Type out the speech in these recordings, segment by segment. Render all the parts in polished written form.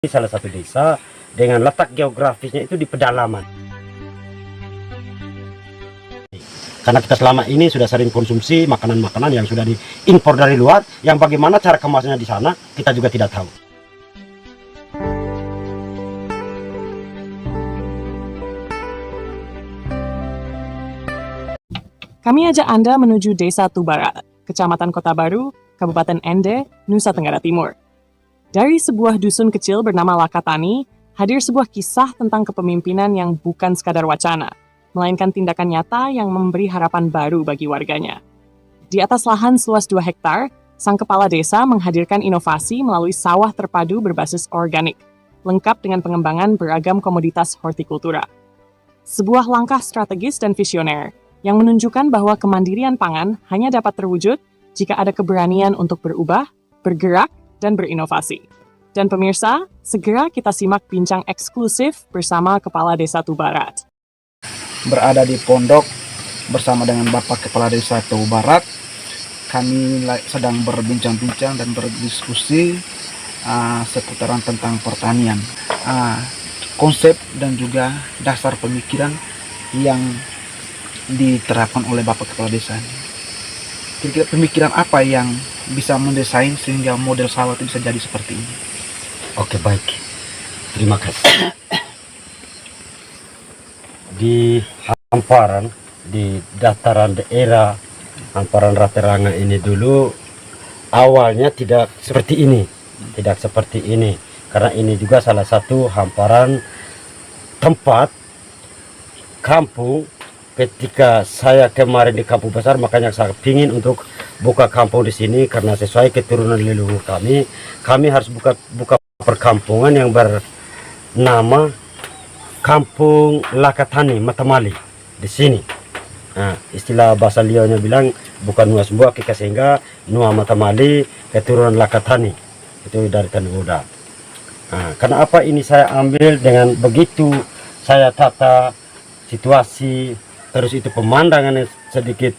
Salah satu desa dengan letak geografisnya itu di pedalaman. Karena kita selama ini sudah sering konsumsi makanan-makanan yang sudah diimpor dari luar, yang bagaimana cara kemasnya di sana kita juga tidak tahu. Kami ajak Anda menuju Desa Tubarat, Kecamatan Kota Baru, Kabupaten Ende, Nusa Tenggara Timur. Dari sebuah dusun kecil bernama Lakatani, hadir sebuah kisah tentang kepemimpinan yang bukan sekadar wacana, melainkan tindakan nyata yang memberi harapan baru bagi warganya. Di atas lahan seluas 2 hektar, sang kepala desa menghadirkan inovasi melalui sawah terpadu berbasis organik, lengkap dengan pengembangan beragam komoditas hortikultura. Sebuah langkah strategis dan visioner yang menunjukkan bahwa kemandirian pangan hanya dapat terwujud jika ada keberanian untuk berubah, bergerak, dan berinovasi. Dan pemirsa, segera kita simak bincang eksklusif bersama Kepala Desa Tubarat. Berada di pondok bersama dengan Bapak Kepala Desa Tubarat, kami sedang berbincang-bincang dan berdiskusi seputaran tentang pertanian, konsep dan juga dasar pemikiran yang diterapkan oleh Bapak Kepala Desa. Kira-kira pemikiran apa yang bisa mendesain sehingga model sawah itu bisa jadi seperti ini? Oke, baik. Terima kasih. Di hamparan, di dataran daerah hamparan Rateranga ini dulu awalnya tidak seperti ini. Tidak seperti ini. Karena ini juga salah satu hamparan tempat kampung. Ketika saya kemarin di kampung besar, makanya saya ingin untuk buka kampung di sini karena sesuai keturunan leluhur kami harus buka perkampungan yang bernama Kampung Lakatani Matamali di sini. Nah, istilah bahasa Liaunya bilang bukan Nuas Mbua Kika sehingga Nua Matamali keturunan Lakatani itu dari Tanah Uda. Nah, karena apa ini saya ambil dengan begitu saya tata situasi. Terus itu pemandangannya sedikit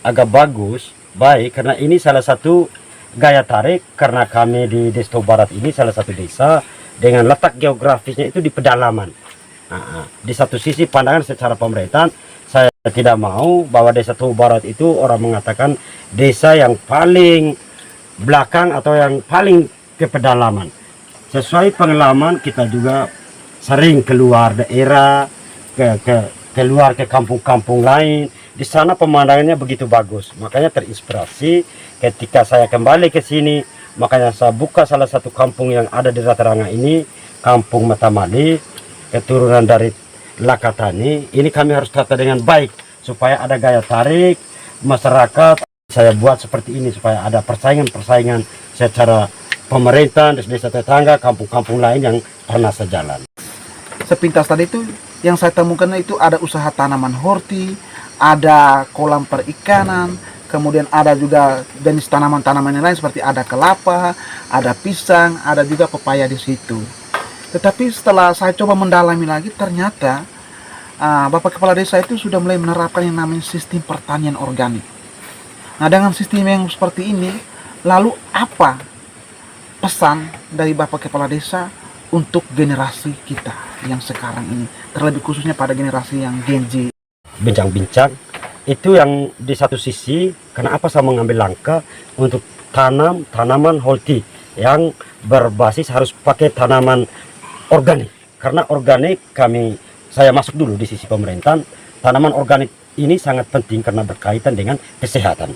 agak baik karena ini salah satu gaya tarik karena kami di Desa Barat ini salah satu desa dengan letak geografisnya itu di pedalaman. Di satu sisi pandangan secara pemerintahan saya tidak mau bahwa Desa Barat itu orang mengatakan desa yang paling belakang atau yang paling ke pedalaman. Sesuai pengalaman kita juga sering keluar daerah keluar ke kampung-kampung lain, di sana pemandangannya begitu bagus. Makanya terinspirasi ketika saya kembali ke sini, makanya saya buka salah satu kampung yang ada di Rateranga ini, Kampung Matamali, keturunan dari Lakatani. Ini kami harus tata dengan baik supaya ada gaya tarik masyarakat. Saya buat seperti ini supaya ada persaingan secara pemerintah, desa tetangga, kampung-kampung lain yang pernah sejalan. Sepintas tadi itu yang saya temukan itu ada usaha tanaman horti, ada kolam perikanan, kemudian ada juga jenis tanaman-tanaman yang lain seperti ada kelapa, ada pisang, ada juga pepaya di situ. Tetapi setelah saya coba mendalami lagi, ternyata Bapak Kepala Desa itu sudah mulai menerapkan yang namanya sistem pertanian organik. Nah, dengan sistem yang seperti ini, lalu apa pesan dari Bapak Kepala Desa untuk generasi kita yang sekarang ini, terlebih khususnya pada generasi yang Gen Z? Bincang-bincang itu yang di satu sisi, kenapa saya mengambil langkah untuk tanaman holti yang berbasis harus pakai tanaman organik. Karena organik saya masuk dulu di sisi pemerintahan, tanaman organik ini sangat penting karena berkaitan dengan kesehatan.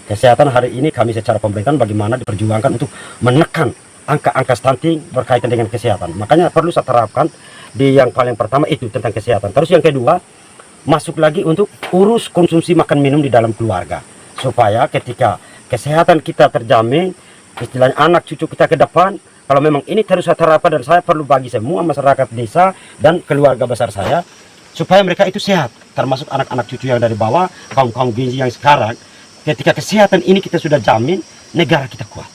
Kesehatan hari ini kami secara pemerintahan bagaimana diperjuangkan untuk menekan angka-angka stunting berkaitan dengan kesehatan. Makanya perlu saya terapkan di yang paling pertama itu tentang kesehatan. Terus yang kedua, masuk lagi untuk urus konsumsi makan minum di dalam keluarga. Supaya ketika kesehatan kita terjamin, istilahnya anak cucu kita ke depan, kalau memang ini terus saya terapkan dan saya perlu bagi semua masyarakat desa dan keluarga besar saya, supaya mereka itu sehat. Termasuk anak-anak cucu yang dari bawah, kaum-kaum Gen Z yang sekarang, ketika kesehatan ini kita sudah jamin, negara kita kuat.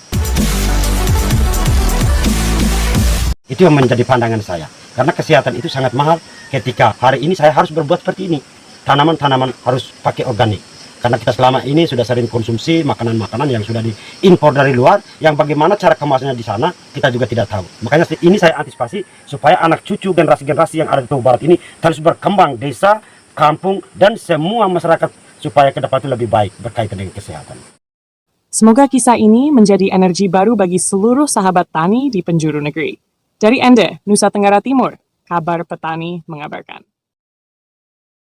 Itu yang menjadi pandangan saya. Karena kesehatan itu sangat mahal ketika hari ini saya harus berbuat seperti ini. Tanaman-tanaman harus pakai organik. Karena kita selama ini sudah sering konsumsi makanan-makanan yang sudah diimpor dari luar, yang bagaimana cara kemasnya di sana kita juga tidak tahu. Makanya ini saya antisipasi supaya anak cucu generasi-generasi yang ada di Toba Barat ini terus berkembang, desa, kampung, dan semua masyarakat supaya ke depan itu lebih baik berkaitan dengan kesehatan. Semoga kisah ini menjadi energi baru bagi seluruh sahabat tani di penjuru negeri. Dari Ende, Nusa Tenggara Timur, Kabar Petani mengabarkan.